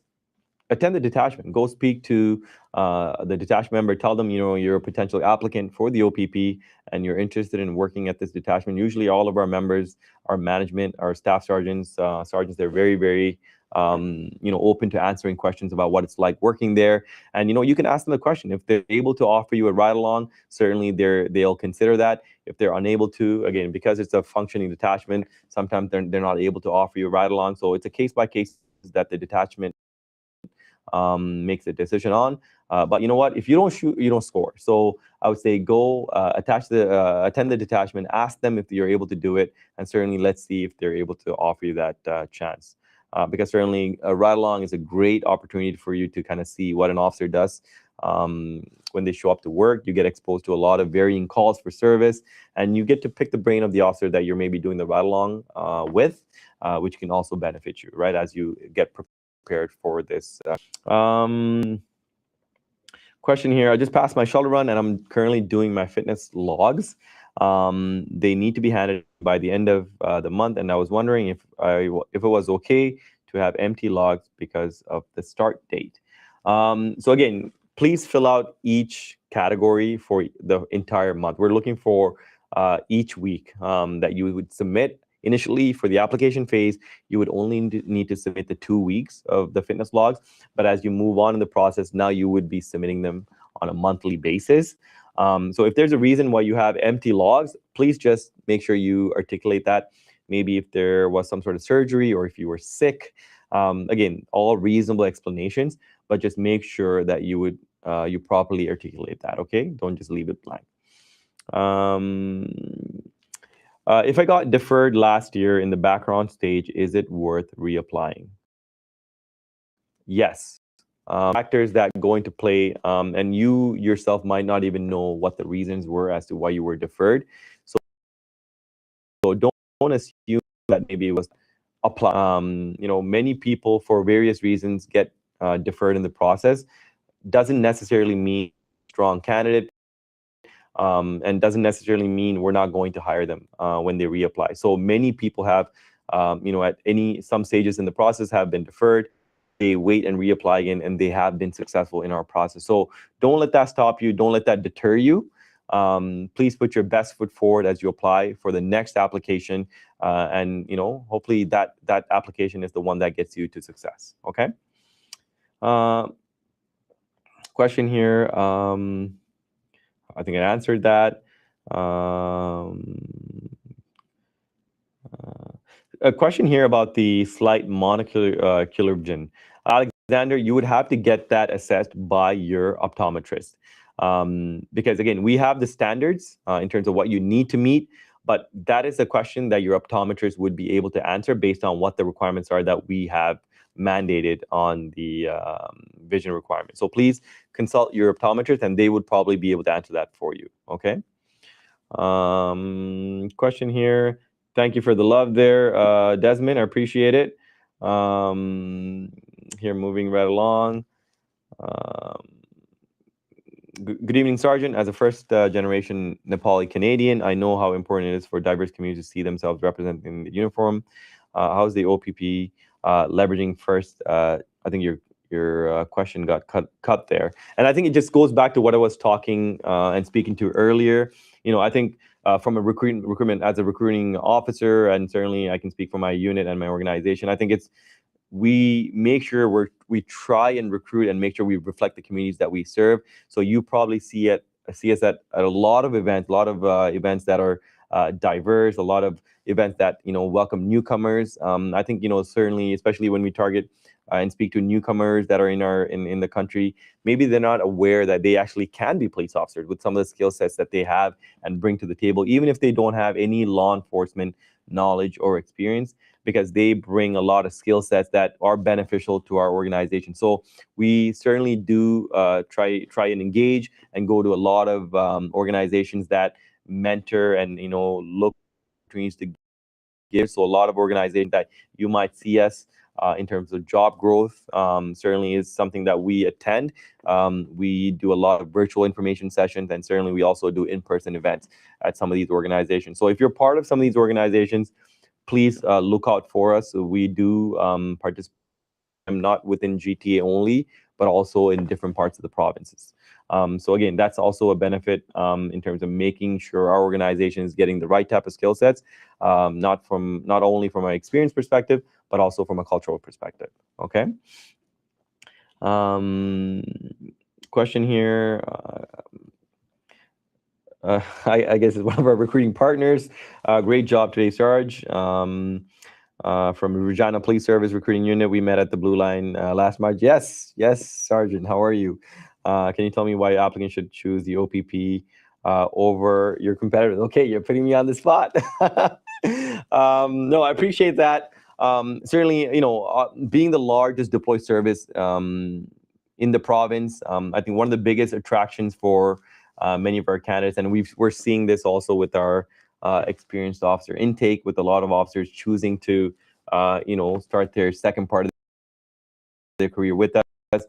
attend the detachment. Go speak to the detachment member. Tell them, you're a potential applicant for the OPP and you're interested in working at this detachment. Usually all of our members, our management, our staff sergeants, they're very, very open to answering questions about what it's like working there. And, you can ask them the question. If they're able to offer you a ride-along, certainly they'll consider that. If they're unable to, again, because it's a functioning detachment, sometimes they're not able to offer you a ride-along. So it's a case-by-case that the detachment makes a decision on. But you know what? If you don't shoot, you don't score. So I would say go attend the detachment, ask them if you're able to do it, and certainly let's see if they're able to offer you that chance. Because certainly a ride-along is a great opportunity for you to kind of see what an officer does when they show up to work. You get exposed to a lot of varying calls for service, and you get to pick the brain of the officer that you're maybe doing the ride-along with, which can also benefit you, right, as you get prepared for this. Question here. I just passed my shuttle run and I'm currently doing my fitness logs. They need to be handed by the end of the month, and I was wondering if it was okay to have empty logs because of the start date. So again, please fill out each category for the entire month. We're looking for each week that you would submit. Initially, for the application phase, you would only need to submit the 2 weeks of the fitness logs. But as you move on in the process, now you would be submitting them on a monthly basis. So if there's a reason why you have empty logs, please just make sure you articulate that. Maybe if there was some sort of surgery or if you were sick. Again, all reasonable explanations, but just make sure that you properly articulate that, okay? Don't just leave it blank. If I got deferred last year in the background stage, is it worth reapplying? Yes. Factors that go into play, and you yourself might not even know what the reasons were as to why you were deferred. So don't assume that maybe it was apply. Many people for various reasons get deferred in the process. Doesn't necessarily mean strong candidate. And doesn't necessarily mean we're not going to hire them when they reapply. So many people have, at some stages in the process have been deferred. They wait and reapply again, and they have been successful in our process. So don't let that stop you. Don't let that deter you. Please put your best foot forward as you apply for the next application, and hopefully that application is the one that gets you to success. Okay. Question here. I think I answered that. A question here about the slight monocular vision. Alexander, you would have to get that assessed by your optometrist. Because again, we have the standards in terms of what you need to meet, but that is a question that your optometrist would be able to answer based on what the requirements are that we have mandated on the vision requirement. So please consult your optometrist and they would probably be able to answer that for you. Okay. Question here. Thank you for the love there, Desmond. I appreciate it. Here, moving right along. Good evening, Sergeant. As a first generation Nepali Canadian, I know how important it is for diverse communities to see themselves represented in the uniform. How's the OPP leveraging first? I think your question got cut there, and I think it just goes back to what I was talking and speaking to earlier. I think from a recruitment as a recruiting officer, and certainly I can speak for my unit and my organization. I think it's we make sure we try and recruit and make sure we reflect the communities that we serve. So you probably see us at a lot of events, events that are diverse, a lot of events that welcome newcomers. I think certainly, especially when we target and speak to newcomers that are in the country, maybe they're not aware that they actually can be police officers with some of the skill sets that they have and bring to the table, even if they don't have any law enforcement knowledge or experience, because they bring a lot of skill sets that are beneficial to our organization. So we certainly do try and engage and go to a lot of organizations that mentor and look opportunities to give. So a lot of organizations that you might see us in terms of job growth certainly is something that we attend. We do a lot of virtual information sessions, and certainly we also do in-person events at some of these organizations. So if you're part of some of these organizations, please look out for us. So we do participate, not within GTA only, but also in different parts of the provinces. So again, that's also a benefit in terms of making sure our organization is getting the right type of skill sets, not only from an experience perspective, but also from a cultural perspective. Okay. Question here. I guess is one of our recruiting partners. Great job today, Sarge. From Regina Police Service Recruiting Unit. We met at the Blue Line last March. Yes, Sergeant. How are you? Can you tell me why applicants should choose the OPP over your competitors? Okay, you're putting me on the spot. No, I appreciate that. Certainly, being the largest deployed service in the province, I think one of the biggest attractions for many of our candidates, and we're seeing this also with our experienced officer intake, with a lot of officers choosing to, start their second part of their career with us,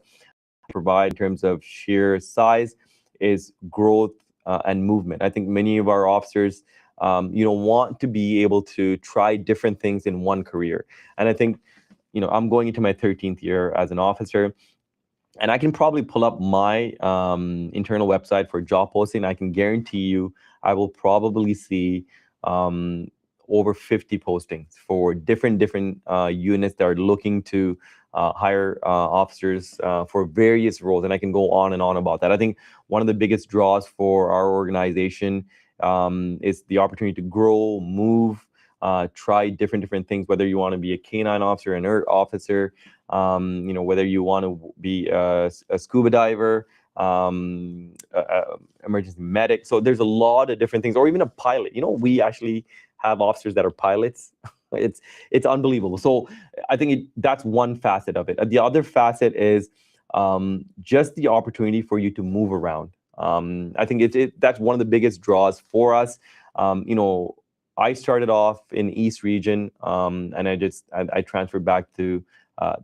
provide in terms of sheer size, is growth and movement. I think many of our officers, want to be able to try different things in one career. And I think, I'm going into my 13th year as an officer, and I can probably pull up my internal website for job posting. I can guarantee you I will probably see over 50 postings for different units that are looking to hire officers for various roles. And I can go on and on about that. I think one of the biggest draws for our organization is the opportunity to grow, move, try different things, whether you want to be a canine officer, an ERT officer, whether you want to be a scuba diver, emergency medic. So there's a lot of different things, or even a pilot. We actually have officers that are pilots. It's unbelievable. So I think that's one facet of it. The other facet is just the opportunity for you to move around. I think that's one of the biggest draws for us. I started off in East Region, and I transferred back to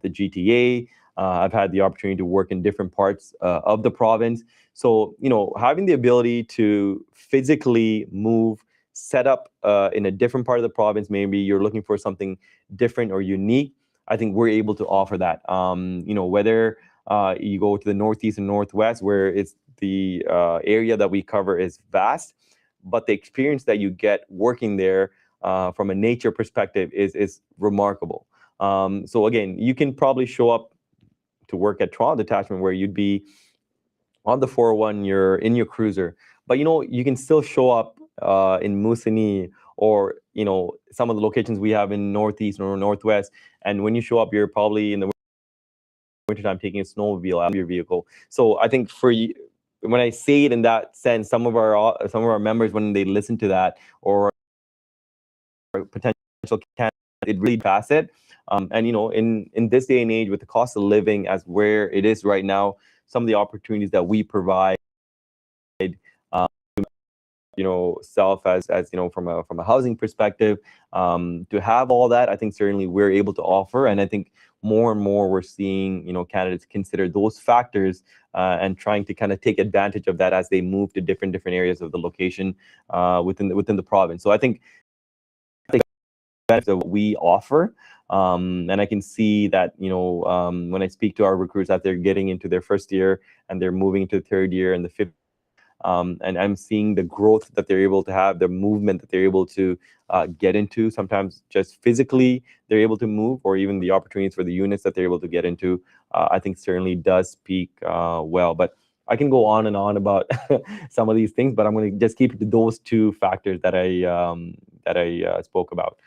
the GTA. I've had the opportunity to work in different parts of the province. So, having the ability to physically move, set up in a different part of the province, maybe you're looking for something different or unique, I think we're able to offer that. Whether you go to the Northeast and Northwest, where it's the area that we cover is vast, but the experience that you get working there from a nature perspective is remarkable. So again, you can probably show up to work at Toronto Detachment where you'd be on the 401, you're in your cruiser, but you can still show up in Moosonee or some of the locations we have in Northeast or Northwest, and when you show up, you're probably in the wintertime taking a snowmobile out of your vehicle. So I think for you, when I say it in that sense, some of our members, when they listen to that, or potential candidates, it really facet. And in this day and age, with the cost of living as where it is right now, some of the opportunities that we provide, self as from a housing perspective, to have all that, I think certainly we're able to offer. And I think more and more we're seeing candidates consider those factors and trying to kind of take advantage of that as they move to different areas of the location within the province. So I think benefits of what we offer, and I can see that when I speak to our recruits that they're getting into their first year and they're moving into the third year and the fifth, and I'm seeing the growth that they're able to have, the movement that they're able to get into. Sometimes just physically they're able to move, or even the opportunities for the units that they're able to get into. I think certainly does speak well. But I can go on and on about some of these things, but I'm going to just keep it to those two factors that I spoke about.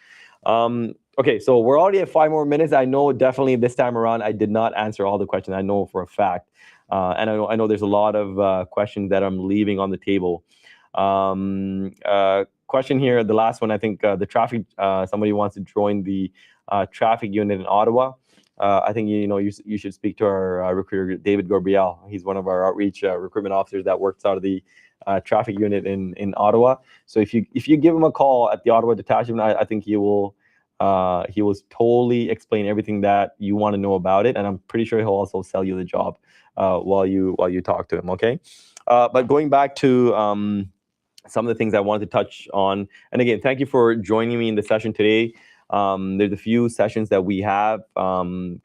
Okay, so we're already at 5 more minutes. I know definitely this time around I did not answer all the questions. I know for a fact, and I know there's a lot of questions that I'm leaving on the table. Question here, the last one. I think the traffic. Somebody wants to join the traffic unit in Ottawa. I think you should speak to our recruiter David Gorbiel. He's one of our outreach recruitment officers that works out of the traffic unit in Ottawa. So if you give him a call at the Ottawa detachment, I think he will totally explain everything that you want to know about it, and I'm pretty sure he'll also sell you the job while you talk to him. Okay, but going back to some of the things I wanted to touch on, and again, thank you for joining me in the session today. There's a few sessions that we have coming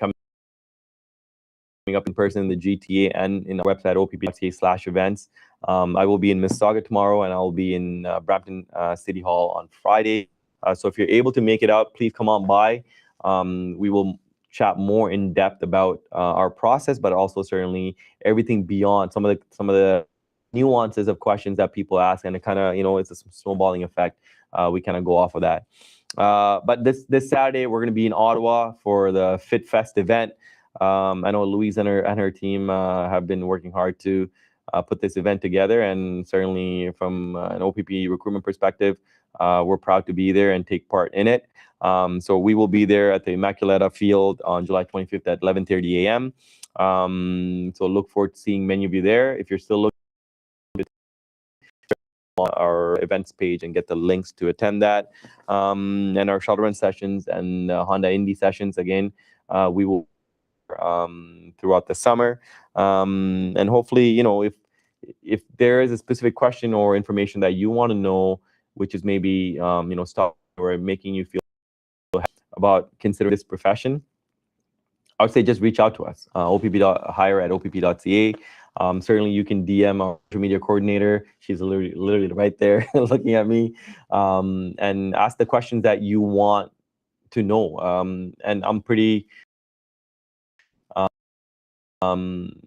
up in person in the GTA and in our website opp.ca/events. I will be in Mississauga tomorrow, and I'll be in Brampton City Hall on Friday. So if you're able to make it out, please come on by. We will chat more in depth about our process, but also certainly everything beyond some of the nuances of questions that people ask, and it kind of it's a snowballing effect. We kind of go off of that. But this Saturday we're going to be in Ottawa for the Fit Fest event. I know Louise and her team have been working hard to put this event together, and certainly from an OPP recruitment perspective, we're proud to be there and take part in it. So we will be there at the Immaculata Field on July 25th at 11:30 a.m. So look forward to seeing many of you there. If you're still looking on our events page and get the links to attend that, and our shuttle run sessions and Honda Indy sessions, again, we will throughout the summer, and hopefully if there is a specific question or information that you want to know, which is maybe stop or making you feel about considering this profession, I would say just reach out to us, opp.hire@opp.ca. Certainly you can DM our social media coordinator. She's literally right there looking at me, and ask the questions that you want to know. And I'm pretty in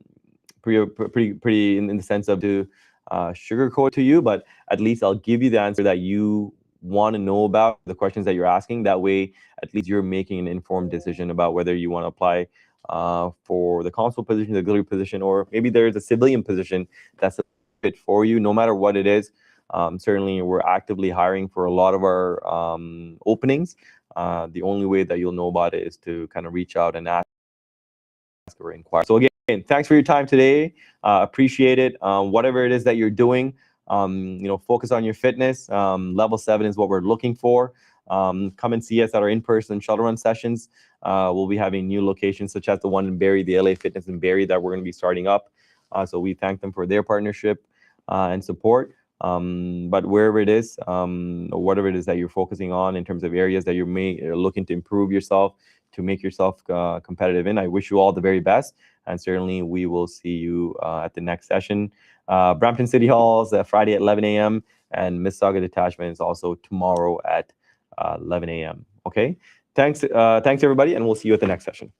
the sense of to sugarcoat to you, but at least I'll give you the answer that you want to know about the questions that you're asking. That way, at least you're making an informed decision about whether you want to apply for the consul position, the auxiliary position, or maybe there's a civilian position that's a fit for you. No matter what it is, certainly we're actively hiring for a lot of our openings. The only way that you'll know about it is to kind of reach out and ask or inquire. So again, thanks for your time today. Appreciate it. Whatever it is that you're doing, focus on your fitness. Level 7 is what we're looking for. Come and see us at our in-person shuttle run sessions. We'll be having new locations such as the one in Barrie, the LA Fitness in Barrie, that we're going to be starting up. So we thank them for their partnership and support. But wherever it is, whatever it is that you're focusing on in terms of areas that you're looking to improve yourself, to make yourself competitive in, I wish you all the very best. And certainly we will see you at the next session. Brampton City Hall is Friday at 11 a.m. and Mississauga Detachment is also tomorrow at 11 a.m. Okay, thanks everybody, and we'll see you at the next session.